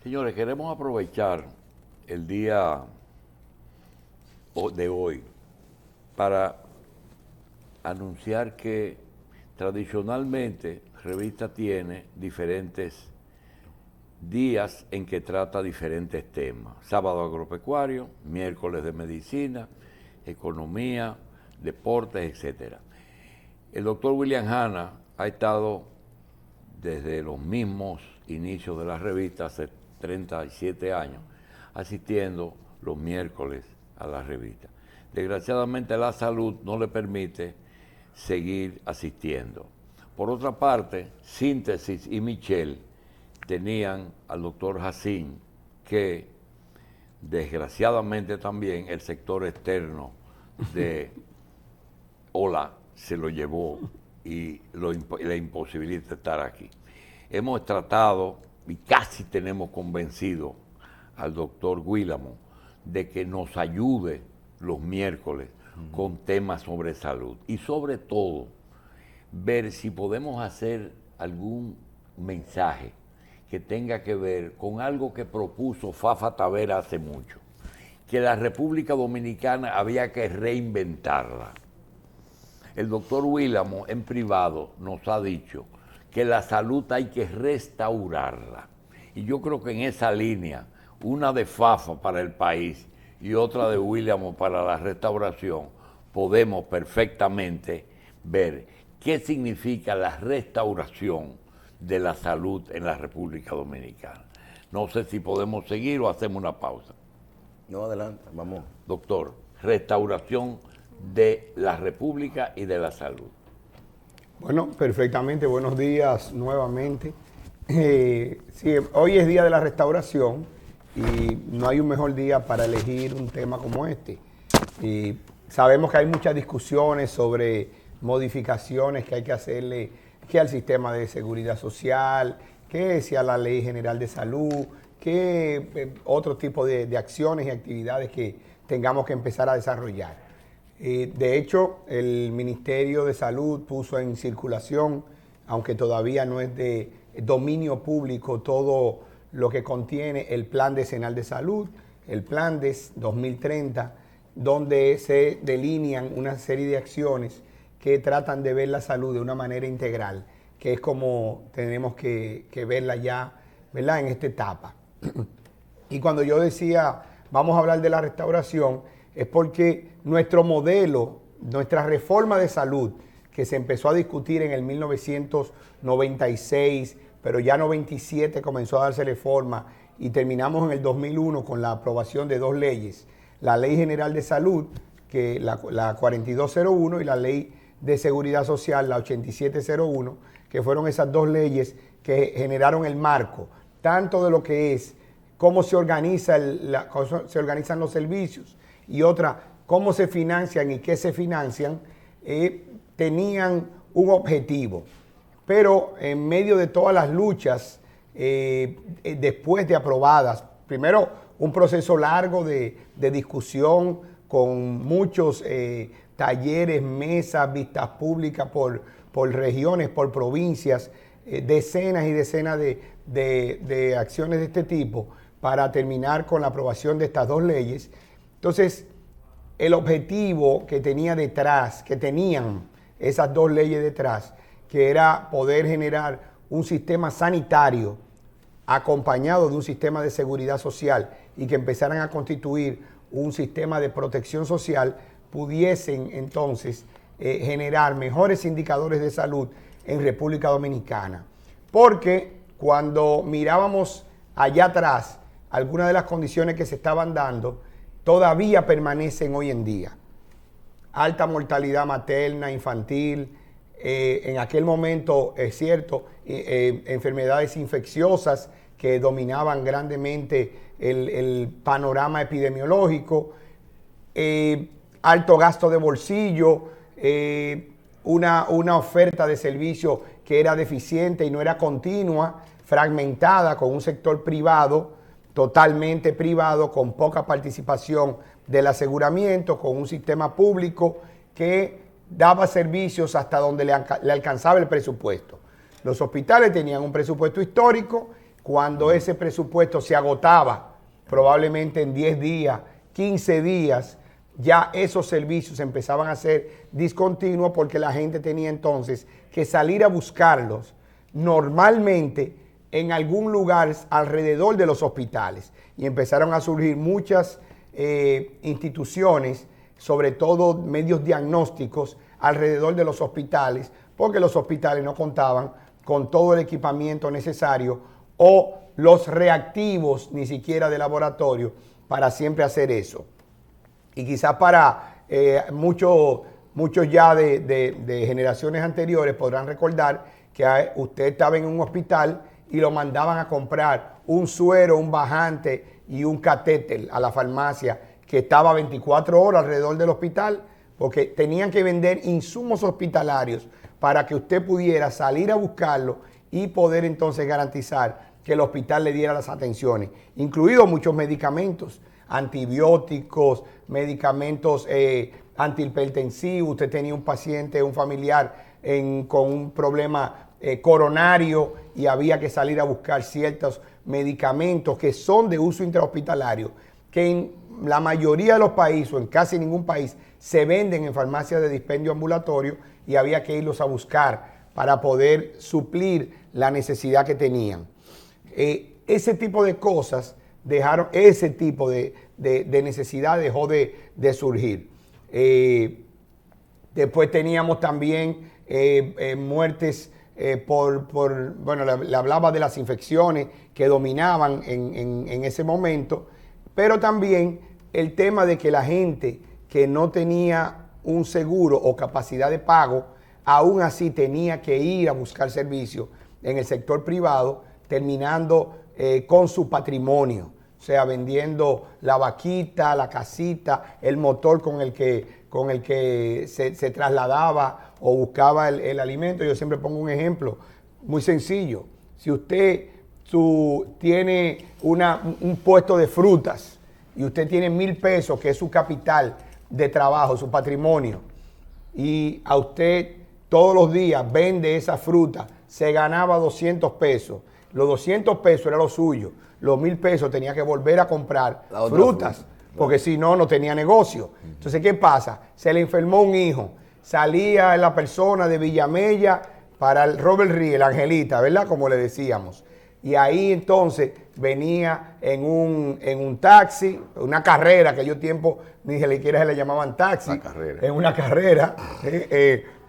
Señores, queremos aprovechar el día de hoy para anunciar que tradicionalmente Revista tiene diferentes días en que trata diferentes temas. Sábado agropecuario, miércoles de medicina, economía, deportes, etc. El doctor William Hanna ha estado desde los mismos inicios de la revista, hace 37 años, asistiendo los miércoles a la revista. Desgraciadamente la salud no le permite seguir asistiendo. Por otra parte, Síntesis y Michelle tenían al doctor Jacín, que desgraciadamente también el sector externo de Hola se lo llevó y le imposibilita estar aquí. Hemos tratado y casi tenemos convencido al doctor Guílamo de que nos ayude los miércoles con temas sobre salud y sobre todo ver si podemos hacer algún mensaje que tenga que ver con algo que propuso Fafa Tavera hace mucho, que la República Dominicana había que reinventarla. El doctor Guílamo en privado nos ha dicho que la salud hay que restaurarla. Y yo creo que en esa línea, una de Fafa para el país y otra de Guílamo para la restauración, podemos perfectamente ver qué significa la restauración de la salud en la República Dominicana. No sé si podemos seguir o hacemos una pausa. No, adelante, vamos. Doctor, restauración de la República y de la salud. Bueno, perfectamente. Buenos días nuevamente. Sí, hoy es día de la restauración y no hay un mejor día para elegir un tema como este. Y sabemos que hay muchas discusiones sobre modificaciones que hay que hacerle, que al sistema de seguridad social, que si a la Ley General de Salud, que otro tipo de acciones y actividades que tengamos que empezar a desarrollar. De hecho, el Ministerio de Salud puso en circulación, aunque todavía no es de dominio público, todo lo que contiene el Plan Decenal de Salud, el Plan DES 2030, donde se delinean una serie de acciones que tratan de ver la salud de una manera integral, que es como tenemos que verla ya, ¿verdad?, en esta etapa. Y cuando yo decía, vamos a hablar de la restauración, es porque nuestro modelo, nuestra reforma de salud, que se empezó a discutir en el 1996, pero ya en 97 comenzó a darse reforma y terminamos en el 2001 con la aprobación de dos leyes, la Ley General de Salud, que la 4201, y la Ley de Seguridad Social, la 8701, que fueron esas dos leyes que generaron el marco, tanto de lo que es cómo se organizan los servicios y otra, cómo se financian y qué se financian, tenían un objetivo. Pero en medio de todas las luchas, después de aprobadas, primero un proceso largo de discusión con muchos talleres, mesas, vistas públicas por regiones, por provincias, decenas y decenas de acciones de este tipo para terminar con la aprobación de estas dos leyes. Entonces, el objetivo que tenían esas dos leyes detrás, que era poder generar un sistema sanitario acompañado de un sistema de seguridad social y que empezaran a constituir un sistema de protección social, pudiesen entonces generar mejores indicadores de salud en República Dominicana. Porque cuando mirábamos allá atrás, algunas de las condiciones que se estaban dando todavía permanecen hoy en día. Alta mortalidad materna, infantil, en aquel momento, es cierto, enfermedades infecciosas que dominaban grandemente el panorama epidemiológico, alto gasto de bolsillo, una oferta de servicio que era deficiente y no era continua, fragmentada con un sector privado, totalmente privado, con poca participación del aseguramiento, con un sistema público que daba servicios hasta donde le alcanzaba el presupuesto. Los hospitales tenían un presupuesto histórico. cuando ese presupuesto se agotaba, probablemente en 10 días, 15 días, ya esos servicios empezaban a ser discontinuos porque la gente tenía entonces que salir a buscarlos normalmente en algún lugar alrededor de los hospitales. Y empezaron a surgir muchas instituciones, sobre todo medios diagnósticos, alrededor de los hospitales, porque los hospitales no contaban con todo el equipamiento necesario o los reactivos, ni siquiera de laboratorio, para siempre hacer eso. Y quizás para muchos ya de generaciones anteriores podrán recordar que usted estaba en un hospital y lo mandaban a comprar un suero, un bajante y un catéter a la farmacia que estaba 24 horas alrededor del hospital, porque tenían que vender insumos hospitalarios para que usted pudiera salir a buscarlo y poder entonces garantizar que el hospital le diera las atenciones, incluidos muchos medicamentos, antibióticos, medicamentos antihipertensivos. Usted tenía un paciente, un familiar con un problema coronario y había que salir a buscar ciertos medicamentos que son de uso intrahospitalario, que en la mayoría de los países, o en casi ningún país, se venden en farmacias de dispendio ambulatorio y había que irlos a buscar para poder suplir la necesidad que tenían. Ese tipo de cosas dejaron, ese tipo de necesidad dejó de surgir. Después teníamos también muertes bueno, le hablaba de las infecciones que dominaban en ese momento, pero también el tema de que la gente que no tenía un seguro o capacidad de pago, aún así tenía que ir a buscar servicios en el sector privado, terminando con su patrimonio, o sea, vendiendo la vaquita, la casita, el motor con el que se trasladaba o buscaba el alimento. Yo siempre pongo un ejemplo muy sencillo. Si usted tiene un puesto de frutas y usted tiene 1,000 pesos, que es su capital de trabajo, su patrimonio, y a usted todos los días vende esa fruta, se ganaba 200 pesos. Los 200 pesos era lo suyo. Los 1,000 pesos tenía que volver a comprar frutas, porque si no, no tenía negocio. Entonces, ¿qué pasa? Se le enfermó un hijo. Salía la persona de Villamella para el Robert Reed, la Angelita, ¿verdad? Como le decíamos. Y ahí entonces venía en un taxi, una carrera, que yo tiempo ni siquiera se le llamaban taxi. En una carrera.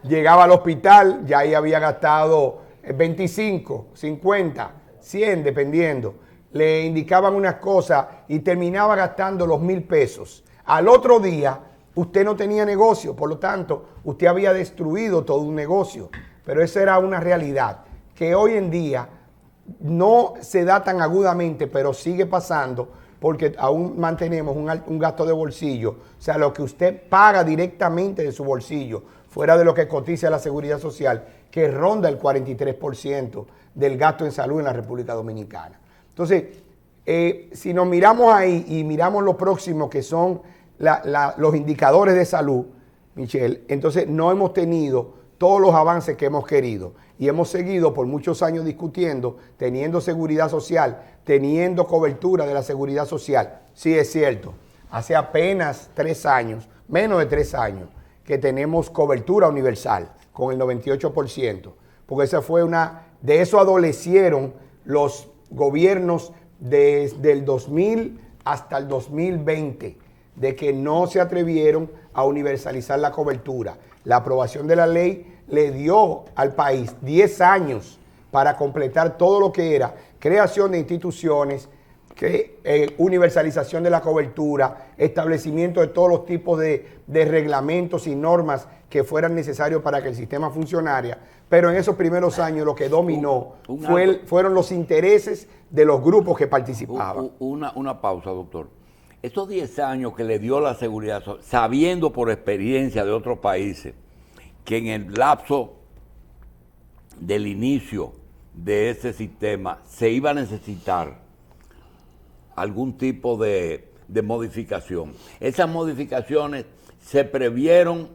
Llegaba al hospital, ya ahí había gastado 25, 50, 100, dependiendo. Le indicaban unas cosas y terminaba gastando los 1,000 pesos. Al otro día, usted no tenía negocio, por lo tanto, usted había destruido todo un negocio. Pero esa era una realidad que hoy en día no se da tan agudamente, pero sigue pasando porque aún mantenemos un gasto de bolsillo. O sea, lo que usted paga directamente de su bolsillo, fuera de lo que cotiza la Seguridad Social, que ronda el 43% del gasto en salud en la República Dominicana. Entonces, si nos miramos ahí y miramos lo próximo, que son los indicadores de salud, Michelle, entonces no hemos tenido todos los avances que hemos querido y hemos seguido por muchos años discutiendo, teniendo seguridad social, teniendo cobertura de la seguridad social. Sí, es cierto, hace apenas 3 años, menos de 3 años, que tenemos cobertura universal con el 98%, porque de eso adolecieron los gobiernos desde el 2000 hasta el 2020, de que no se atrevieron a universalizar la cobertura. La aprobación de la ley le dio al país 10 años para completar todo lo que era creación de instituciones, universalización de la cobertura, establecimiento de todos los tipos de reglamentos y normas que fueran necesarios para que el sistema funcionara. Pero en esos primeros años lo que dominó fueron los intereses de los grupos que participaban. Una pausa, doctor. Estos 10 años que le dio la seguridad, sabiendo por experiencia de otros países que en el lapso del inicio de ese sistema se iba a necesitar algún tipo de modificación. Esas modificaciones se previeron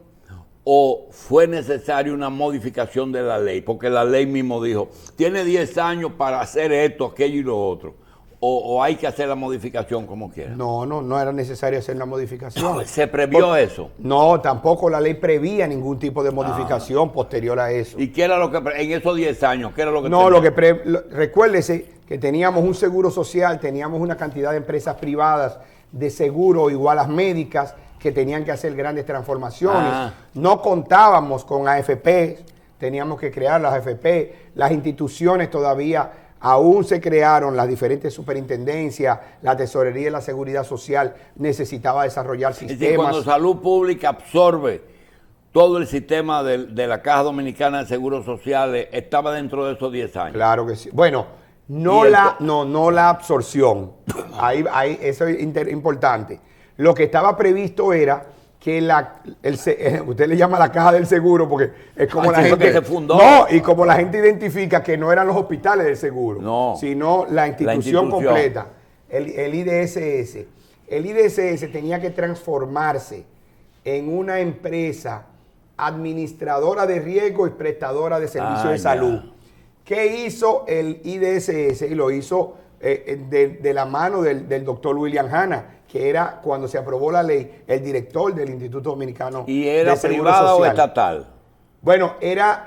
¿O fue necesaria una modificación de la ley? Porque la ley mismo dijo, tiene 10 años para hacer esto, aquello y lo otro. ¿O hay que hacer la modificación como quiera? No era necesario hacer la modificación. ¿Se previó eso? No, tampoco la ley prevía ningún tipo de modificación posterior a eso. ¿Y qué era lo que, en esos 10 años, qué era lo que No, tenía? recuérdese que teníamos un seguro social, teníamos una cantidad de empresas privadas de seguro igual a las médicas que tenían que hacer grandes transformaciones. No contábamos con AFP, teníamos que crear las AFP, las instituciones todavía aún se crearon, las diferentes superintendencias, la tesorería y la seguridad social necesitaba desarrollar sistemas. Es decir, cuando Salud Pública absorbe todo el sistema de la Caja Dominicana de Seguros Sociales, estaba dentro de esos 10 años. Claro que sí. Bueno, no la absorción. Ahí, eso es importante. Lo que estaba previsto era que usted le llama la caja del seguro porque es como la gente que se fundó. No, y como la gente identifica que no eran los hospitales del seguro, no, sino la institución completa, el IDSS. El IDSS tenía que transformarse en una empresa administradora de riesgo y prestadora de servicios de salud. ¿Qué hizo el IDSS? Y lo hizo de la mano del doctor William Hanna, que era, cuando se aprobó la ley, el director del Instituto Dominicano ¿Y era de Seguro privada Social. o estatal? Bueno, era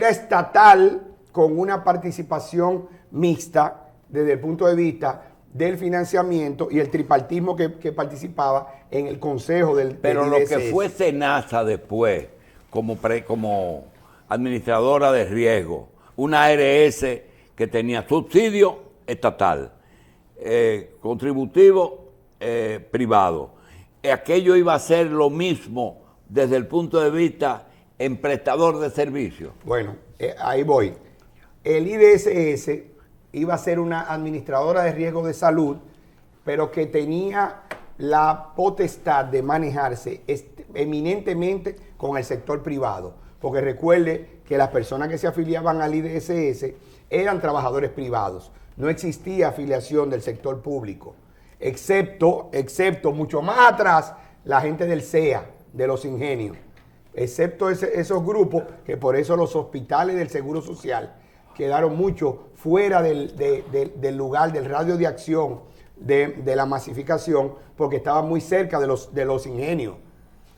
estatal con una participación mixta desde el punto de vista del financiamiento y el tripartismo que participaba en el consejo del Pero lo IDSS. que fue SENASA después, como administradora de riesgo, una ARS que tenía subsidio estatal, contributivo privado. Aquello iba a ser lo mismo desde el punto de vista en prestador de servicios. Bueno, ahí voy. El IDSS iba a ser una administradora de riesgo de salud, pero que tenía la potestad de manejarse eminentemente con el sector privado. Porque recuerde que las personas que se afiliaban al IDSS eran trabajadores privados. No existía afiliación del sector público. Excepto mucho más atrás, la gente del CEA, de los ingenios. Excepto esos grupos, que por eso los hospitales del Seguro Social quedaron mucho fuera del lugar, del radio de acción de la masificación, porque estaban muy cerca de los ingenios.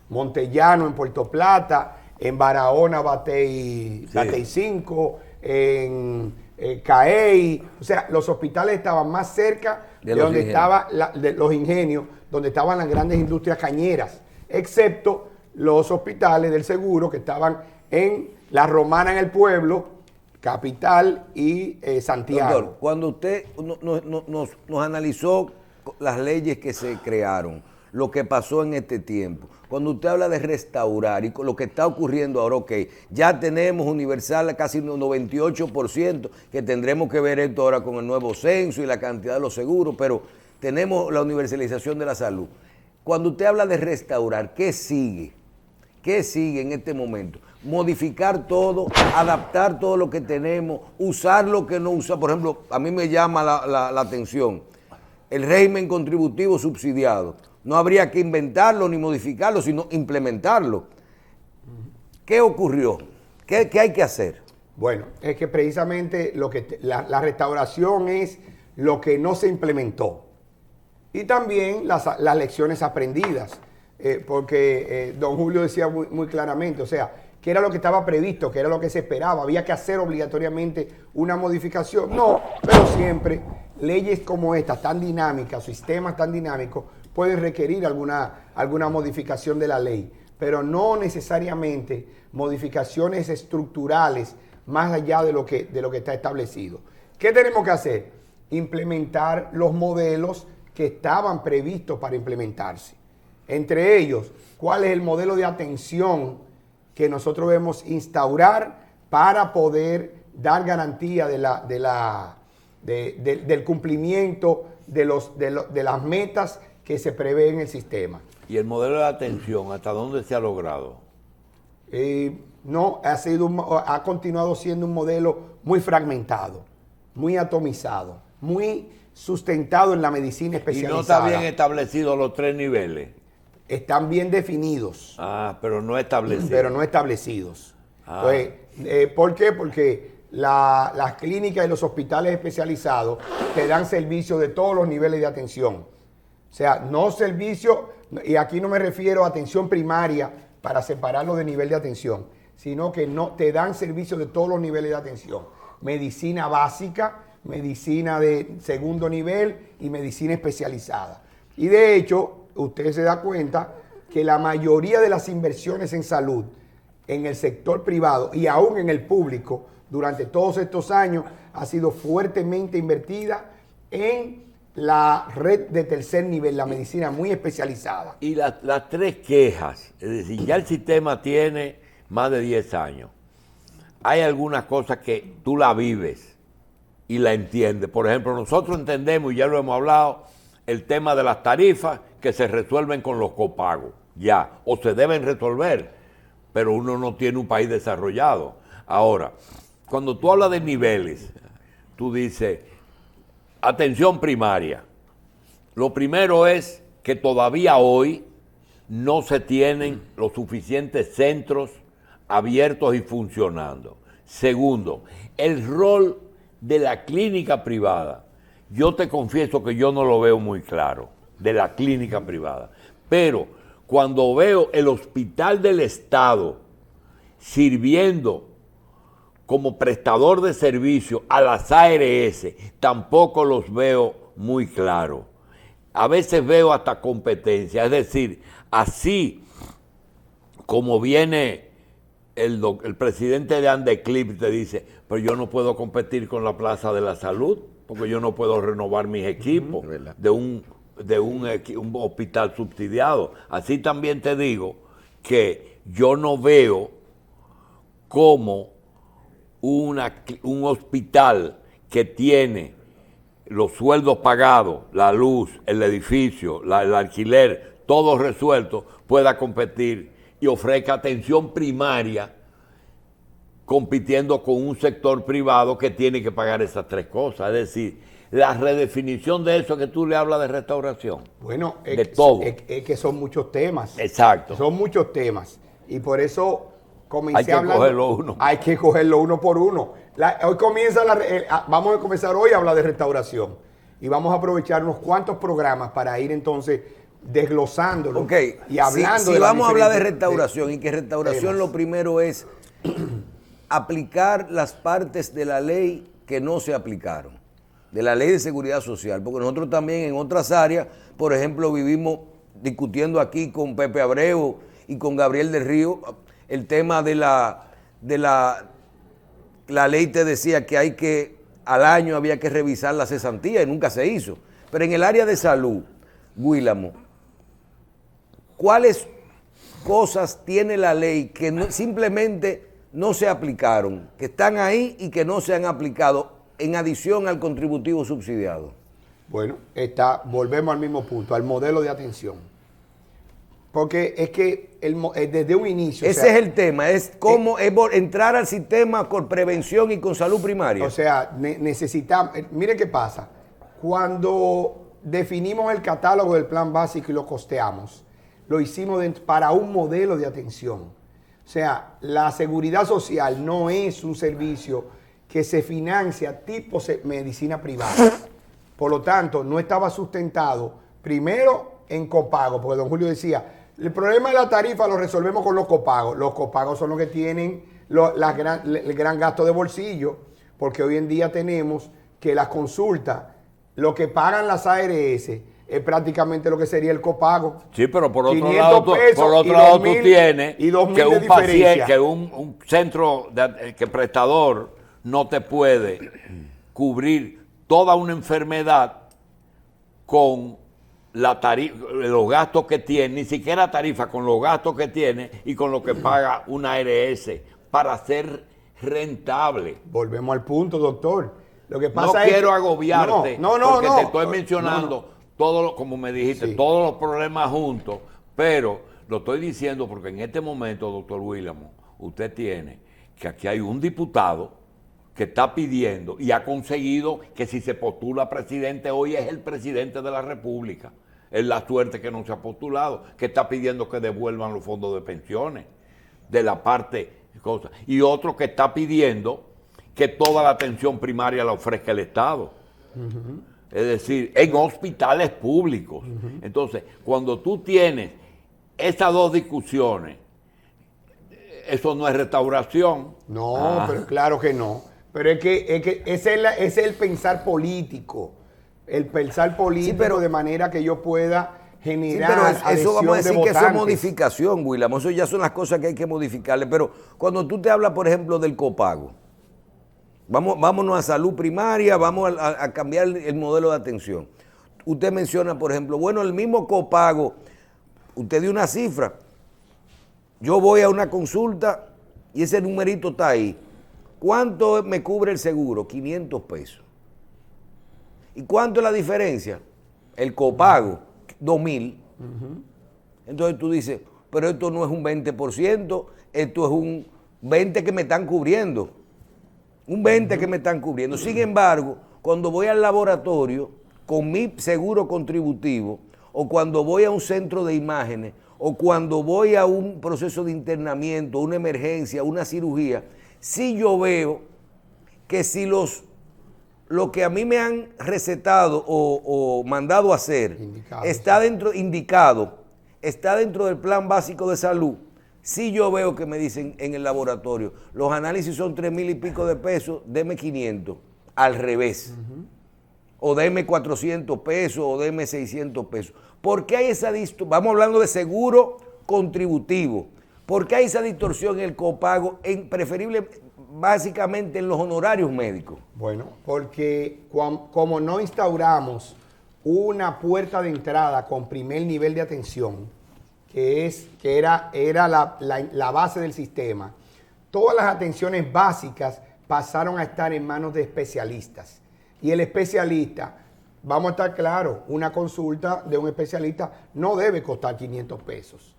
Montellano en Puerto Plata, en Barahona, Batey 5, en CAEI, o sea, los hospitales estaban más cerca de donde estaban los ingenios, donde estaban las grandes industrias cañeras, excepto los hospitales del seguro que estaban en La Romana, en el pueblo, Capital y Santiago. Doctor, cuando usted nos analizó las leyes que se crearon, lo que pasó en este tiempo, cuando usted habla de restaurar y con lo que está ocurriendo ahora, ok, ya tenemos universal casi un 98%, que tendremos que ver esto ahora con el nuevo censo y la cantidad de los seguros, pero tenemos la universalización de la salud. Cuando usted habla de restaurar, ¿qué sigue? ¿Qué sigue en este momento? Modificar todo, adaptar todo lo que tenemos, usar lo que no usa. Por ejemplo, a mí me llama la atención el régimen contributivo subsidiado. No habría que inventarlo ni modificarlo, sino implementarlo. ¿Qué ocurrió? ¿Qué hay que hacer? Bueno, es que precisamente la restauración es lo que no se implementó. Y también las lecciones aprendidas. Porque don Julio decía muy claramente, o sea, que era lo que estaba previsto, que era lo que se esperaba, había que hacer obligatoriamente una modificación. No, pero siempre leyes como estas, tan dinámicas, sistemas tan dinámicos, pueden requerir alguna modificación de la ley, pero no necesariamente modificaciones estructurales más allá de lo que está establecido. ¿Qué tenemos que hacer? Implementar los modelos que estaban previstos para implementarse. Entre ellos, ¿cuál es el modelo de atención que nosotros debemos instaurar para poder dar garantía del cumplimiento de las metas que se prevé en el sistema? ¿Y el modelo de atención, hasta dónde se ha logrado? No, ha continuado siendo un modelo muy fragmentado, muy atomizado, muy sustentado en la medicina especializada. ¿Y no está bien establecido los 3 niveles? están bien definidos, Pero no establecido. pero no establecidos. Entonces, ¿por qué? Porque las clínicas y los hospitales especializados te dan servicio de todos los niveles de atención. O sea, no servicio, y aquí no me refiero a atención primaria para separarlo de nivel de atención, sino que no te dan servicio de todos los niveles de atención. Medicina básica, medicina de segundo nivel y medicina especializada. Y de hecho, usted se da cuenta que la mayoría de las inversiones en salud en el sector privado y aún en el público durante todos estos años ha sido fuertemente invertida en la red de tercer nivel, la medicina muy especializada. Y las tres quejas, es decir, ya el sistema tiene más de 10 años. Hay algunas cosas que tú la vives y la entiendes. Por ejemplo, nosotros entendemos, y ya lo hemos hablado, el tema de las tarifas que se resuelven con los copagos, ya, o se deben resolver, pero uno no tiene un país desarrollado. Ahora, cuando tú hablas de niveles, tú dices, atención primaria. Lo primero es que todavía hoy no se tienen los suficientes centros abiertos y funcionando. Segundo, el rol de la clínica privada. Yo te confieso que yo no lo veo muy claro, de la clínica privada. Pero cuando veo el hospital del Estado sirviendo como prestador de servicio a las ARS, tampoco los veo muy claros. A veces veo hasta competencia, es decir, así como viene el presidente de Andeclip te dice, pero yo no puedo competir con la Plaza de la Salud, porque yo no puedo renovar mis equipos de un hospital subsidiado. Así también te digo que yo no veo cómo un hospital que tiene los sueldos pagados, la luz, el edificio, el alquiler, todo resuelto, pueda competir y ofrezca atención primaria compitiendo con un sector privado que tiene que pagar esas tres cosas. Es decir, la redefinición de eso que tú le hablas de restauración. Bueno, de todo. Es que son muchos temas. Exacto. Son muchos temas. Y por eso comencé Hay que hablando. cogerlo uno. Hay que cogerlo uno por uno. Hoy comienza vamos a comenzar hoy a hablar de restauración. Y vamos a aprovechar unos cuantos programas para ir entonces desglosándolo. Ok, y hablando si vamos a hablar de diferentes restauración y que restauración temas. lo primero es aplicar las partes de la ley que no se aplicaron, de la ley de seguridad social, porque nosotros también en otras áreas, por ejemplo, vivimos discutiendo aquí con Pepe Abreu y con Gabriel del Río, el tema de la ley te decía que al año había que revisar la cesantía y nunca se hizo. Pero en el área de salud, Guílamo, ¿cuáles cosas tiene la ley que simplemente no se aplicaron, que están ahí y que no se han aplicado en adición al contributivo subsidiado? Bueno, volvemos al mismo punto, al modelo de atención. Porque es que desde un inicio... Ese es el tema, es cómo entrar al sistema con prevención y con salud primaria. O sea, necesitamos... Miren qué pasa. Cuando definimos el catálogo del plan básico y lo costeamos, lo hicimos para un modelo de atención. O sea, la seguridad social no es un servicio que se financia tipo medicina privada. Por lo tanto, no estaba sustentado primero en copago, porque don Julio decía, el problema de la tarifa lo resolvemos con los copagos. Los copagos son los que tienen el gran gasto de bolsillo, porque hoy en día tenemos que las consultas, lo que pagan las ARS, es prácticamente lo que sería el copago. Sí, pero por otro lado, tú tienes que un paciente, que un centro que prestador no te puede cubrir toda una enfermedad con la tarifa, los gastos que tiene, ni siquiera tarifa, con los gastos que tiene y con lo que paga una ARS para ser rentable. Volvemos al punto, doctor. Lo que No pasa quiero agobiarte, porque te estoy mencionando todos, como me dijiste, todos los problemas juntos, pero lo estoy diciendo porque en este momento, doctor Guílamo, usted tiene que aquí hay un diputado que está pidiendo y ha conseguido que si se postula presidente hoy es el presidente de la República. Es la suerte que no se ha postulado, que está pidiendo que devuelvan los fondos de pensiones, de la parte cosa. Y otro que está pidiendo que toda la atención primaria la ofrezca el Estado. Es decir, en hospitales públicos. Entonces, cuando tú tienes esas dos discusiones, eso no es restauración. No, pero claro que no. Pero es que ese es el pensar político. El pensar político, pero, de manera que yo pueda generar. Sí, pero eso vamos a decir que eso es modificar. modificación, William. Eso ya son las cosas que hay que modificarle. Pero cuando tú te hablas, por ejemplo, del copago, vámonos a salud primaria, vamos a cambiar el modelo de atención. Usted menciona, por ejemplo, bueno, el mismo copago, usted dio una cifra. Yo voy a una consulta y ese numerito está ahí. ¿Cuánto me cubre el seguro? 500 pesos. ¿Y cuánto es la diferencia? El copago, 2.000. Entonces tú dices, pero esto no es un 20%, esto es un 20% que me están cubriendo. Un 20% que me están cubriendo. Sin embargo, cuando voy al laboratorio con mi seguro contributivo, o cuando voy a un centro de imágenes, o cuando voy a un proceso de internamiento, una emergencia, una cirugía, si yo veo que si lo que a mí me han recetado o mandado a hacer está dentro del plan básico de salud, si yo veo que me dicen en el laboratorio, los análisis son 3,000 y pico de pesos, deme 500, al revés. O deme 400 pesos, o deme 600 pesos. ¿Por qué hay esa distorsión? Vamos hablando de seguro contributivo. ¿Por qué hay esa distorsión en el copago, preferible básicamente en los honorarios médicos? Bueno, porque como no instauramos una puerta de entrada con primer nivel de atención, que era la base del sistema, todas las atenciones básicas pasaron a estar en manos de especialistas. Y el especialista, vamos a estar claros, una consulta de un especialista no debe costar 500 pesos.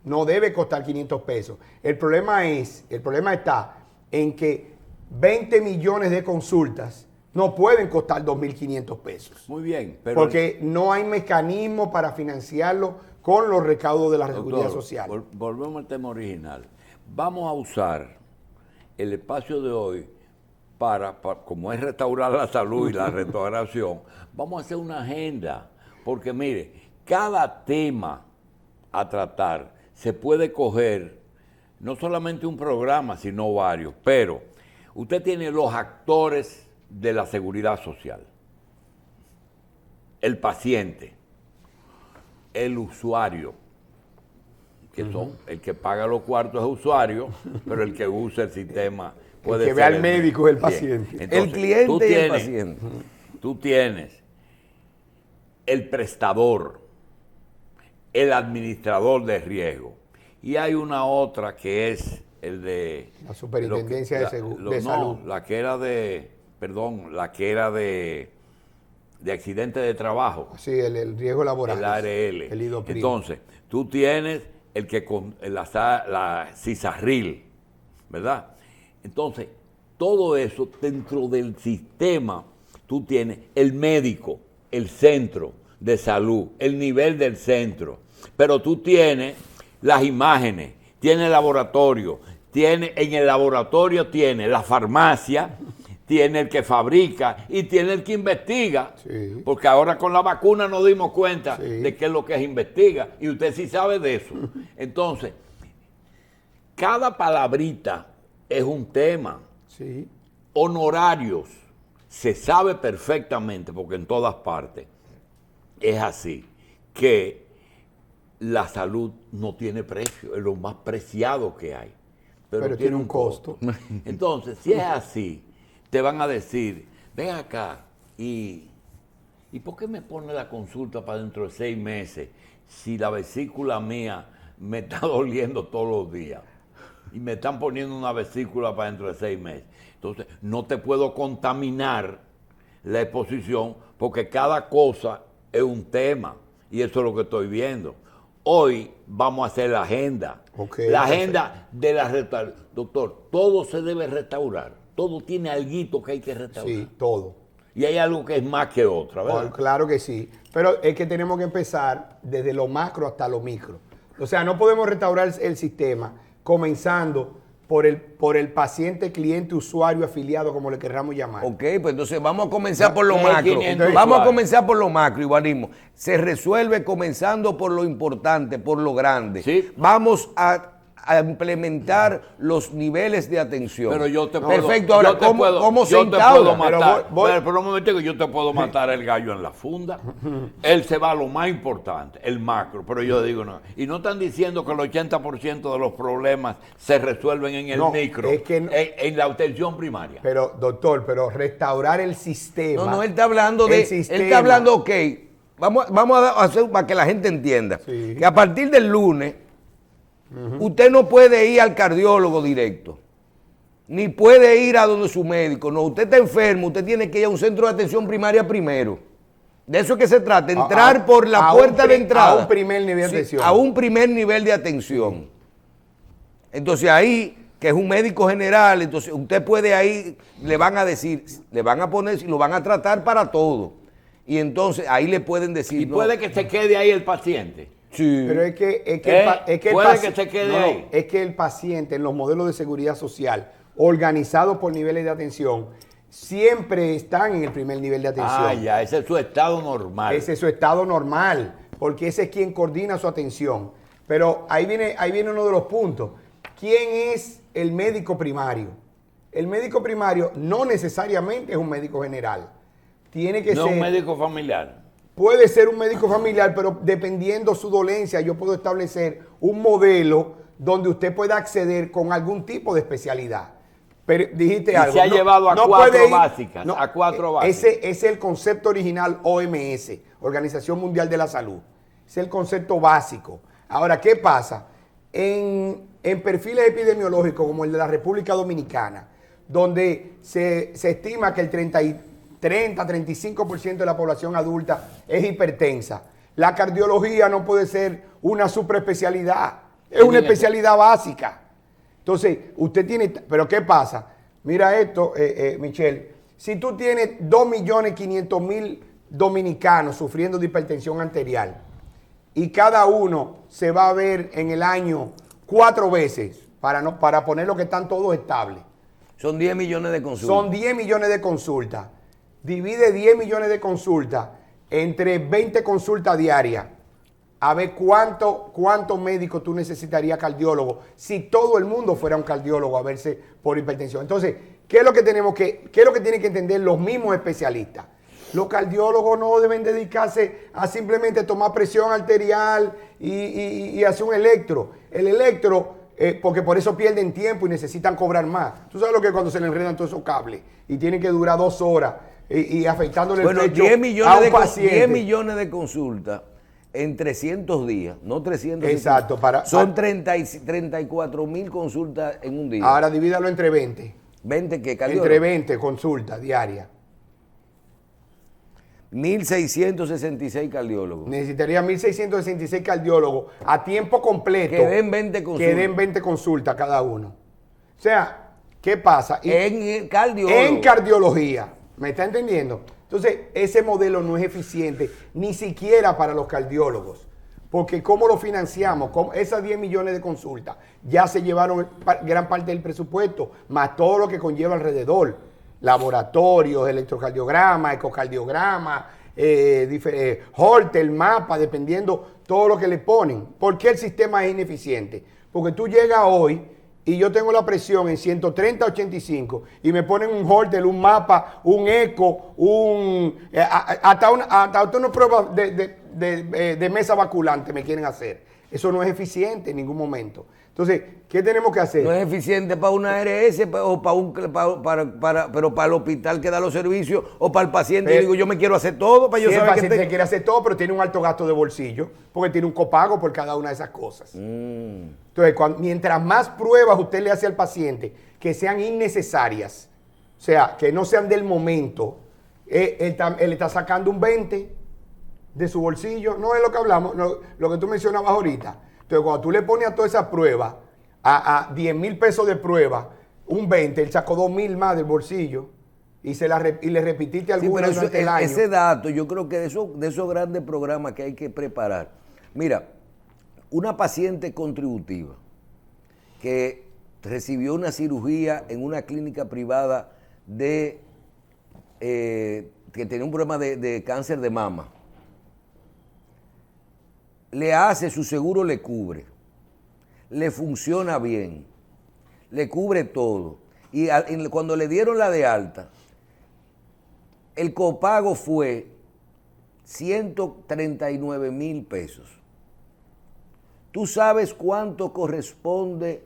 No debe costar 500 pesos. El problema está en que 20 millones de consultas no pueden costar 2.500 pesos. Muy bien, pero porque no hay mecanismo para financiarlo con los recaudos de la Seguridad Social. Volvemos al tema original. Vamos a usar el espacio de hoy para, como es restaurar la salud y la restauración, vamos a hacer una agenda. Porque mire, cada tema a tratar se puede coger, no solamente un programa, sino varios. Pero usted tiene los actores de la seguridad social. El paciente, el usuario, que son, el que paga los cuartos es usuario, pero el que usa el sistema puede ser. El que ve al médico es el paciente. Entonces, el cliente y el paciente. Tú tienes el prestador, el administrador de riesgo, y hay una otra que es el de la superintendencia de salud. La que era de accidente de trabajo. Sí, el riesgo laboral. El ARL. El IDOPRIM. Entonces, tú tienes el que con la CISARRIL, ¿verdad? Entonces, todo eso dentro del sistema, tú tienes el médico, el centro de salud, el nivel del centro, pero tú tienes las imágenes, tienes el laboratorio, en el laboratorio tiene la farmacia, tiene el que fabrica y tiene el que investiga. Sí. Porque ahora con la vacuna nos dimos cuenta de qué es lo que es investiga. Y usted sí sabe de eso. Entonces, cada palabrita es un tema. Sí. Honorarios, se sabe perfectamente, porque en todas partes es así, que la salud no tiene precio, es lo más preciado que hay. Pero tiene un costo. Entonces, si es así, te van a decir, ven acá, ¿y por qué me pone la consulta para dentro de 6 meses si la vesícula mía me está doliendo todos los días? Y me están poniendo una vesícula para dentro de 6 meses. Entonces, no te puedo contaminar la exposición porque cada cosa es un tema. Y eso es lo que estoy viendo. Hoy vamos a hacer la agenda. La agenda de la restauración. Doctor, todo se debe restaurar. Todo tiene alguito que hay que restaurar. Sí, todo. y hay algo que es más que otra, ¿verdad? Claro que sí, pero es que tenemos que empezar desde lo macro hasta lo micro. O sea, no podemos restaurar el sistema comenzando por el paciente, cliente, usuario, afiliado, como le querramos llamar. Ok, pues entonces vamos a comenzar por lo hay macro. 500 Vamos a usuarios. comenzar por lo macro, Ibanismo. Se resuelve comenzando por lo importante, por lo grande. Sí. Vamos a implementar los niveles de atención. Pero yo te puedo... Perfecto, ahora, yo te ¿cómo, puedo- cómo se yo te instaura? puedo matar. voy- Pero un momento, que yo te puedo matar el gallo en la funda. Él se va a lo más importante, el macro. Pero yo digo, no. Y no están diciendo que el 80% de los problemas se resuelven en el No, micro, es que no- en la atención primaria. Pero, doctor, restaurar el sistema. No, él está hablando el de... Él sistema. está hablando, ok, vamos a hacer para que la gente entienda. Sí. Que a partir del lunes, usted no puede ir al cardiólogo directo. Ni puede ir a donde su médico. No, usted está enfermo, usted tiene que ir a un centro de atención primaria primero. De eso es que se trata, entrar por la puerta de entrada. A un primer nivel de Sí, atención. a un primer nivel de atención. Entonces ahí, que es un médico general, entonces usted puede ahí, le van a decir, le van a poner, lo van a tratar para todo. Y entonces ahí le pueden decir. Y no, puede que se quede ahí el paciente. sí. Pero es que Puede que se quede ahí. Es que el paciente en los modelos de seguridad social organizados por niveles de atención siempre están en el primer nivel de atención. Ah, ya, ese es su estado normal. Ese es su estado normal, porque ese es quien coordina su atención. Pero ahí viene uno de los puntos. ¿Quién es el médico primario? El médico primario no necesariamente es un médico general. Tiene que No ser... un médico familiar. Puede ser un médico familiar, pero dependiendo su dolencia, yo puedo establecer un modelo donde usted pueda acceder con algún tipo de especialidad. Pero dijiste Y algo. se ha llevado a puede cuatro básicas, a cuatro básicas. Ese es el concepto original OMS, Organización Mundial de la Salud. Es el concepto básico. Ahora, ¿qué pasa? En perfiles epidemiológicos como el de la República Dominicana, donde se estima que el 30-35% de la población adulta es hipertensa. La cardiología no puede ser una superespecialidad, es una especialidad básica. Entonces, usted tiene... Pero ¿qué pasa? Mira esto, Michelle. Si tú tienes 2.500.000 dominicanos sufriendo de hipertensión arterial y cada uno se va a ver en el año 4 veces, para poner lo que están todos estables. Son 10 millones de consultas. Son 10 millones de consultas. Divide 10 millones de consultas entre 20 consultas diarias. A ver cuántos médicos tú necesitarías cardiólogo si todo el mundo fuera un cardiólogo a verse por hipertensión. Entonces, ¿qué es lo que tienen que entender los mismos especialistas? Los cardiólogos no deben dedicarse a simplemente tomar presión arterial y hacer un electro. El electro, porque por eso pierden tiempo y necesitan cobrar más. Tú sabes lo que es cuando se le enredan todos esos cables y tienen que durar 2 horas y afectándole el pecho 10 a millones, un paciente. 10 millones de consultas en 300 días, no 300. Exacto, son 34.000 consultas en un día. Ahora divídalo entre 20. 20 que cardiólogo. Entre 20 consultas diarias. 1.666 cardiólogos. Necesitaría 1.666 cardiólogos a tiempo completo. Que den 20 consultas. Que den 20 consultas cada uno. O sea, ¿qué pasa? En cardiólogo. En cardiología. ¿Me está entendiendo? Entonces, ese modelo no es eficiente ni siquiera para los cardiólogos. Porque ¿cómo lo financiamos? Esas 10 millones de consultas ya se llevaron gran parte del presupuesto, más todo lo que conlleva alrededor. Laboratorios, electrocardiograma, ecocardiograma, Holter, mapa, dependiendo todo lo que le ponen. ¿Por qué el sistema es ineficiente? Porque tú llegas hoy y yo tengo la presión en 130-85 y me ponen un Holter, un mapa, un eco, hasta una prueba de mesa vaculante me quieren hacer. Eso no es eficiente en ningún momento. Entonces, ¿qué tenemos que hacer? No es eficiente para una ARS o pero para el hospital que da los servicios o para el paciente. Yo digo, yo me quiero hacer todo para yo Sí, el saber que paciente se quiere hacer todo, pero tiene un alto gasto de bolsillo, porque tiene un copago por cada una de esas cosas. Entonces, mientras más pruebas usted le hace al paciente que sean innecesarias, o sea, que no sean del momento, él está sacando un 20 de su bolsillo. No es lo que hablamos, lo que tú mencionabas ahorita. Entonces, cuando tú le pones a todas esas pruebas, a 10 mil pesos de prueba, un 20, él sacó 2 mil más del bolsillo y le repitiste Sí, alguna pero durante el año. ese dato, yo creo que de esos grandes programas que hay que preparar. Mira, una paciente contributiva que recibió una cirugía en una clínica privada que tenía un problema de cáncer de mama, le hace, su seguro le cubre, le funciona bien, le cubre todo. Y cuando le dieron la de alta, el copago fue 139,000 pesos. ¿Tú sabes cuánto corresponde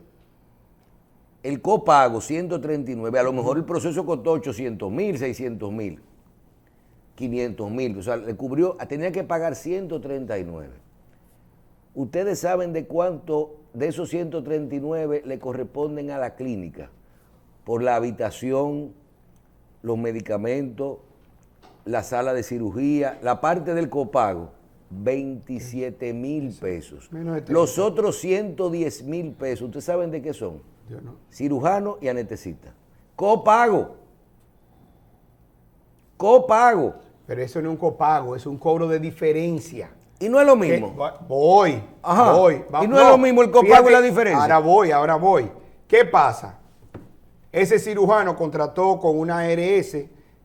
el copago? 139. A lo mejor el proceso costó 800,000, 600,000, 500,000. O sea, le cubrió, tenía que pagar 139. Ustedes saben de cuánto de esos 139 le corresponden a la clínica por la habitación, los medicamentos, la sala de cirugía, la parte del copago, 27,000 pesos. Los otros 110,000 pesos, ¿ustedes saben de qué son? Yo no. Cirujano y anestesista. Copago. Copago. Pero eso no es un copago, es un cobro de diferencia. Y no es lo mismo. Voy. Y no es lo mismo el copago y la diferencia. Ahora voy. ¿Qué pasa? Ese cirujano contrató con una ARS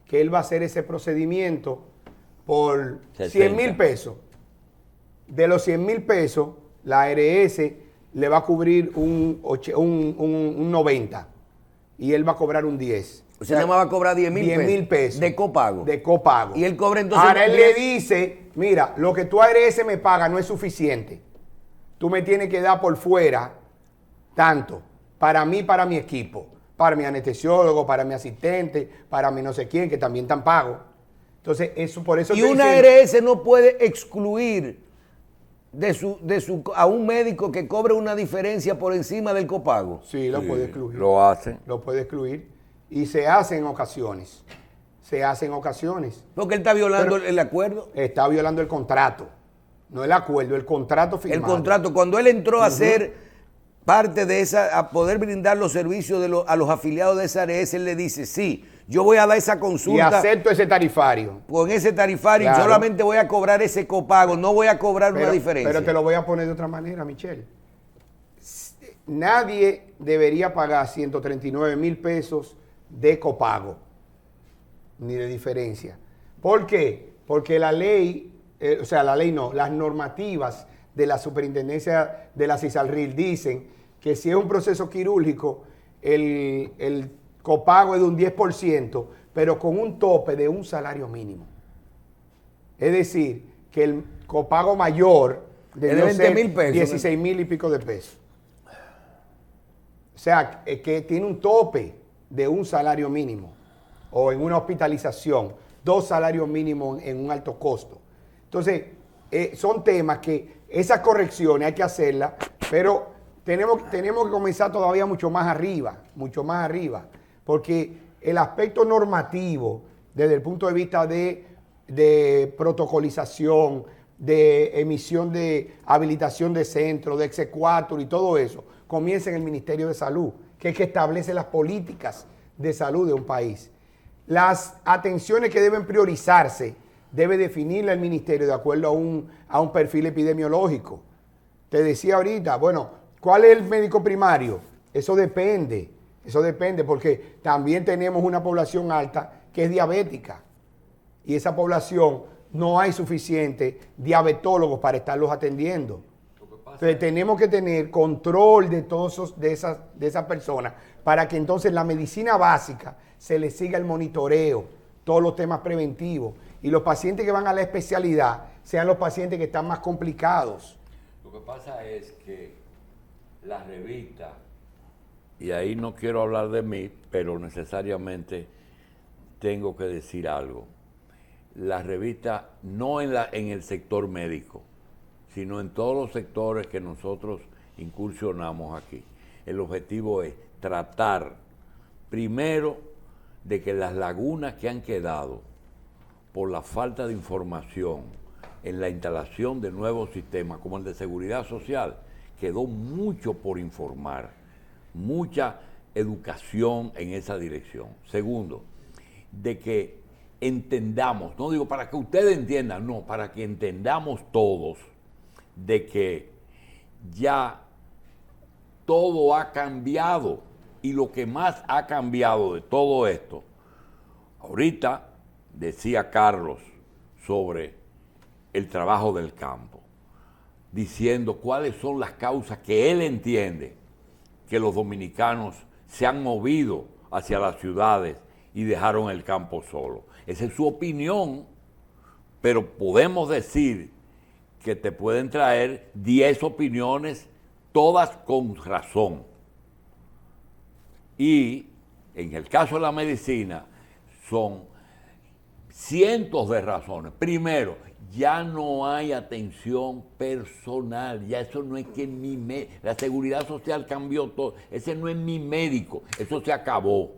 que él va a hacer ese procedimiento por 100,000 pesos. De los 100,000 pesos, la ARS le va a cubrir un 90 y él va a cobrar un 10. O sea, nada más va a cobrar 10,000 pesos. De copago. De copago. Y él cobra entonces... Ahora él le dice, mira, lo que tu ARS me paga no es suficiente. Tú me tienes que dar por fuera tanto, para mí, para mi equipo, para mi anestesiólogo, para mi asistente, para mi no sé quién, que también están pagos. Entonces, eso por eso... Y una ARS no puede excluir a un médico que cobre una diferencia por encima del copago. Sí, lo puede excluir. Lo hace. Lo puede excluir. Y se hace en ocasiones. Porque él está violando el acuerdo. Está violando el contrato. No el acuerdo, el contrato firmado. El contrato. Cuando él entró a ser parte de esa, a poder brindar los servicios a los afiliados de esa ARS, él le dice, sí, yo voy a dar esa consulta. Y acepto ese tarifario. Con ese tarifario, claro. Y solamente voy a cobrar ese copago, no voy a cobrar una diferencia. Pero te lo voy a poner de otra manera, Michelle. Nadie debería pagar 139,000 pesos de copago, ni de diferencia. ¿Por qué? Porque la ley, las normativas de la superintendencia de la CISALRIL dicen que si es un proceso quirúrgico, el copago es de un 10%, pero con un tope de un salario mínimo. Es decir, que el copago mayor de 20,000 pesos, 16,000 y pico de pesos. O sea, que tiene un tope de un salario mínimo, o en una hospitalización, 2 salarios mínimos en un alto costo. Entonces, son temas que esas correcciones hay que hacerlas, pero tenemos que comenzar todavía mucho más arriba, porque el aspecto normativo, desde el punto de vista de protocolización, de emisión de habilitación de centro, de exequatur y todo eso, comienza en el Ministerio de Salud, que es que establece las políticas de salud de un país. Las atenciones que deben priorizarse debe definirla el ministerio de acuerdo a un perfil epidemiológico. Te decía ahorita, bueno, ¿cuál es el médico primario? Eso depende porque también tenemos una población alta que es diabética y esa población no hay suficientes diabetólogos para estarlos atendiendo. Entonces tenemos que tener control de todos de esas personas para que entonces la medicina básica se le siga el monitoreo, todos los temas preventivos y los pacientes que van a la especialidad sean los pacientes que están más complicados. Lo que pasa es que la revista, y ahí no quiero hablar de mí, pero necesariamente tengo que decir algo. La revista no en el sector médico, sino en todos los sectores que nosotros incursionamos aquí. El objetivo es tratar primero de que las lagunas que han quedado por la falta de información en la instalación de nuevos sistemas como el de seguridad social, quedó mucho por informar, mucha educación en esa dirección. Segundo, de que entendamos, no digo para que ustedes entiendan, no, para que entendamos todos de que ya todo ha cambiado y lo que más ha cambiado de todo esto, ahorita decía Carlos sobre el trabajo del campo, diciendo cuáles son las causas que él entiende que los dominicanos se han movido hacia las ciudades y dejaron el campo solo. Esa es su opinión, pero podemos decir que te pueden traer 10 opiniones, todas con razón. Y en el caso de la medicina son cientos de razones. Primero, ya no hay atención personal, ya eso no es que la seguridad social cambió todo, ese no es mi médico, eso se acabó.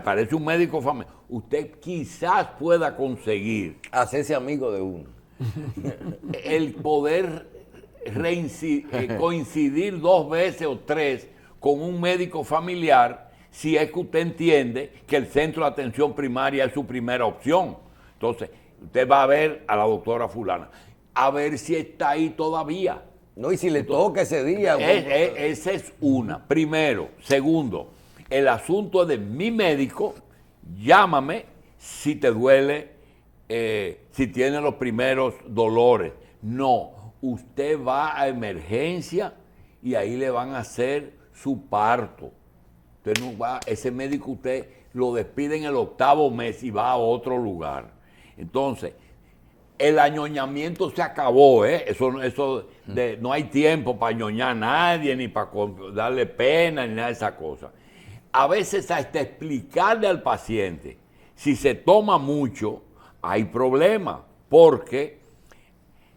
Parece un médico familiar. Usted quizás pueda conseguir hacerse amigo de uno. El poder coincidir 2 veces o 3 con un médico familiar si es que usted entiende que el centro de atención primaria es su primera opción. Entonces, usted va a ver a la doctora fulana, a ver si está ahí todavía. No, y si le toca ese día. Esa es una. Primero. Segundo, el asunto de mi médico, llámame si te duele, si tiene los primeros dolores. No, usted va a emergencia y ahí le van a hacer su parto. Usted no va, ese médico usted lo despide en el 8º mes y va a otro lugar. Entonces, el añoñamiento se acabó, no hay tiempo para añoñar a nadie, ni para darle pena, ni nada de esas cosas. A veces hasta explicarle al paciente, si se toma mucho, hay problema, porque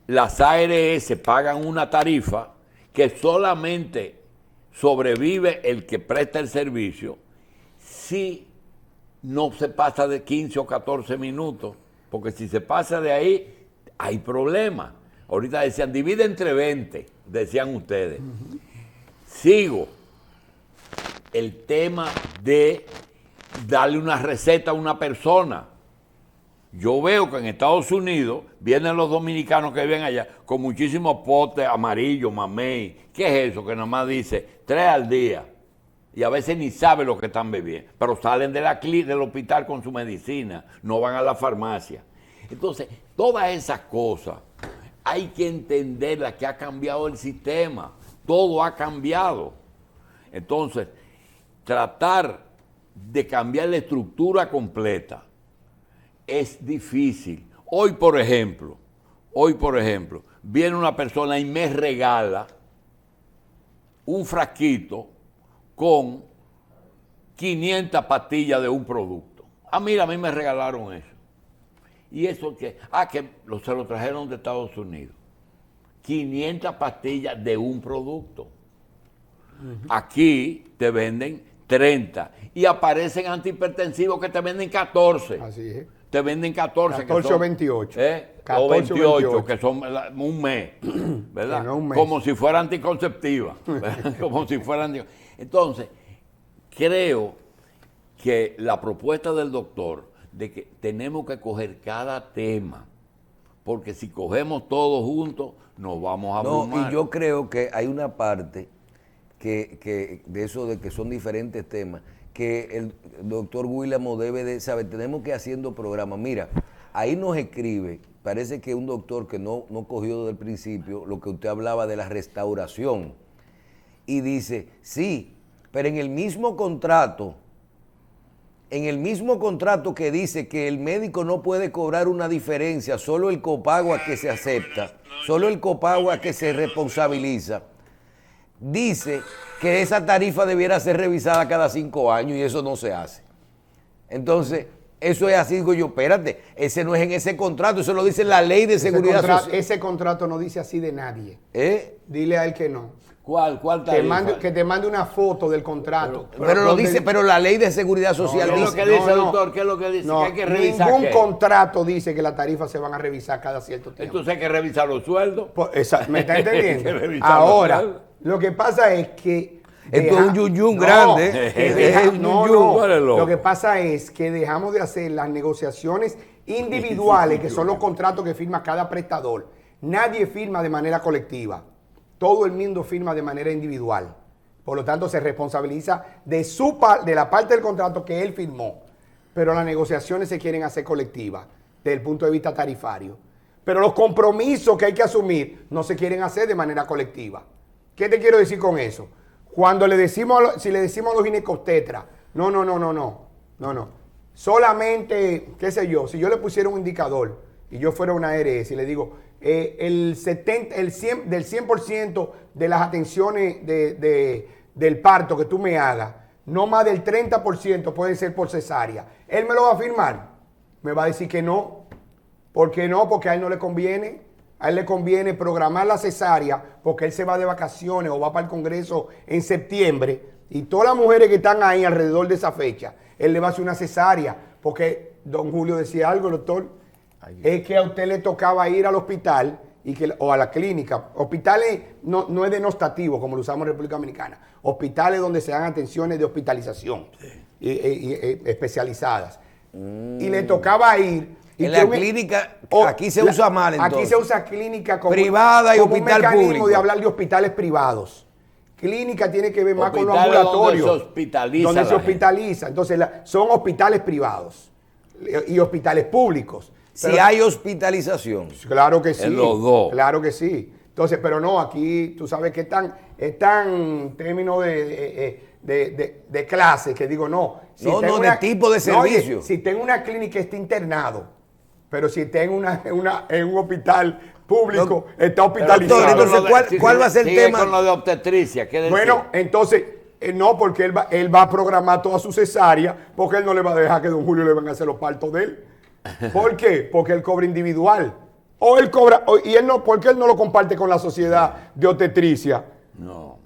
las ARS pagan una tarifa que solamente sobrevive el que presta el servicio si no se pasa de 15 o 14 minutos, porque si se pasa de ahí, hay problema. Ahorita decían, divide entre 20, decían ustedes. Sigo. El tema de darle una receta a una persona. Yo veo que en Estados Unidos vienen los dominicanos que viven allá con muchísimos potes amarillos, mamey. ¿Qué es eso? Que nomás dice 3 al día. Y a veces ni saben lo que están bebiendo. Pero salen de del hospital con su medicina, no van a la farmacia. Entonces, todas esas cosas hay que entenderlas, que ha cambiado el sistema. Todo ha cambiado. Entonces, tratar de cambiar la estructura completa es difícil. Hoy, por ejemplo, viene una persona y me regala un frasquito con 500 pastillas de un producto. Mira, a mí me regalaron eso. ¿Y eso qué? Que se lo trajeron de Estados Unidos. 500 pastillas de un producto. Aquí te venden 30 y aparecen antihipertensivos que te venden 14. Así es. Te venden 14. 14 o 28. 14 o 28, que son un mes, ¿verdad? No, un mes. Como si fuera anticonceptiva. Como si fuera Entonces, creo que la propuesta del doctor de que tenemos que coger cada tema, porque si cogemos todos juntos, nos vamos a abrumar. Y yo creo que hay una parte que de eso de que son diferentes temas, que el doctor Guillermo debe de saber. Tenemos que ir haciendo programas. Mira, ahí nos escribe, parece que un doctor que no cogió desde el principio lo que usted hablaba de la restauración, y dice, sí, pero en el mismo contrato que dice que el médico no puede cobrar una diferencia, solo el copago a que se acepta, solo el copago a que se responsabiliza, dice que esa tarifa debiera ser revisada cada 5 años y eso no se hace. Entonces, eso es así, digo yo, espérate, ese no es en ese contrato, eso lo dice la ley de seguridad social. Ese contrato no dice así de nadie. Dile a él que no. ¿Cuál tarifa? Que te mande una foto del contrato. Pero lo dice, pero la ley de seguridad social dice. ¿Qué es lo que dice, doctor? ¿Qué es lo que dice? No, que hay que revisar. Ningún contrato dice que las tarifas se van a revisar cada cierto tiempo. Entonces hay que revisar los sueldos. ¿Me está entendiendo? Ahora, lo que pasa es que Esto es un yun No, grande. Es un no, yun. no. Tú eres loco. Lo que pasa es que dejamos de hacer las negociaciones individuales, que son los contratos que firma cada prestador. Nadie firma de manera colectiva. Todo el mundo firma de manera individual. Por lo tanto, se responsabiliza de la parte del contrato que él firmó. Pero las negociaciones se quieren hacer colectivas desde el punto de vista tarifario. Pero los compromisos que hay que asumir no se quieren hacer de manera colectiva. ¿Qué te quiero decir con eso? Cuando le decimos, si le decimos a los ginecobstetras, no. Solamente, qué sé yo, si yo le pusiera un indicador y yo fuera una ARS y le digo, del 100% de las atenciones del parto que tú me hagas, no más del 30% pueden ser por cesárea. ¿Él me lo va a firmar? Me va a decir que no. ¿Por qué no? Porque a él no le conviene. A él le conviene programar la cesárea porque él se va de vacaciones o va para el Congreso en septiembre y todas las mujeres que están ahí alrededor de esa fecha, él le va a hacer una cesárea porque don Julio decía algo, doctor, es que a usted le tocaba ir al hospital o a la clínica. Hospitales no es denostativo como lo usamos en República Dominicana. Hospitales donde se dan atenciones de hospitalización especializadas. Y le tocaba ir. En la clínica, aquí se usa mal entonces. Aquí se usa clínica como privada y como hospital un mecanismo público. de hablar de hospitales privados. Clínica tiene que ver más con los Hospitales ambulatorios. donde se hospitaliza Donde la se hospitaliza. Entonces son hospitales privados y hospitales públicos. Si hay hospitalización. Claro que sí. En los dos. Claro que sí. Entonces, pero no, aquí tú sabes que están términos de clase, que digo, no. De tipo de servicio. Oye, si tengo una clínica está internado, pero si tengo en un hospital público, está hospitalizado. Doctor, entonces, ¿cuál va a ser el sigue tema? con lo de obstetricia. ¿Qué decir? Bueno, entonces, no, porque él va a programar toda su cesárea, porque él no le va a dejar que don Julio le van a hacer los partos de él. ¿Por qué? Porque él cobra individual. O él cobra, porque él no lo comparte con la sociedad de obstetricia. No.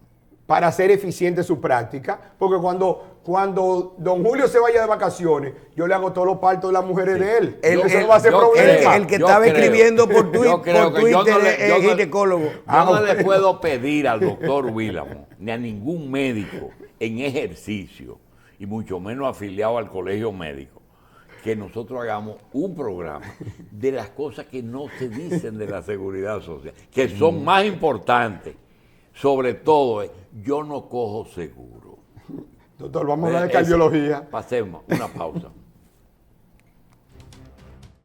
Para hacer eficiente su práctica. Porque cuando don Julio se vaya de vacaciones, yo le hago todos los partos de las mujeres de él. Eso no va a ser problema. El que estaba escribiendo por Twitter es ginecólogo. Yo no le puedo pedir al doctor Willamo, ni a ningún médico en ejercicio, y mucho menos afiliado al colegio médico, que nosotros hagamos un programa de las cosas que no se dicen de la seguridad social, que son más importantes. Sobre todo, yo no cojo seguro. Doctor, vamos a hablar de cardiología. Pasemos una pausa.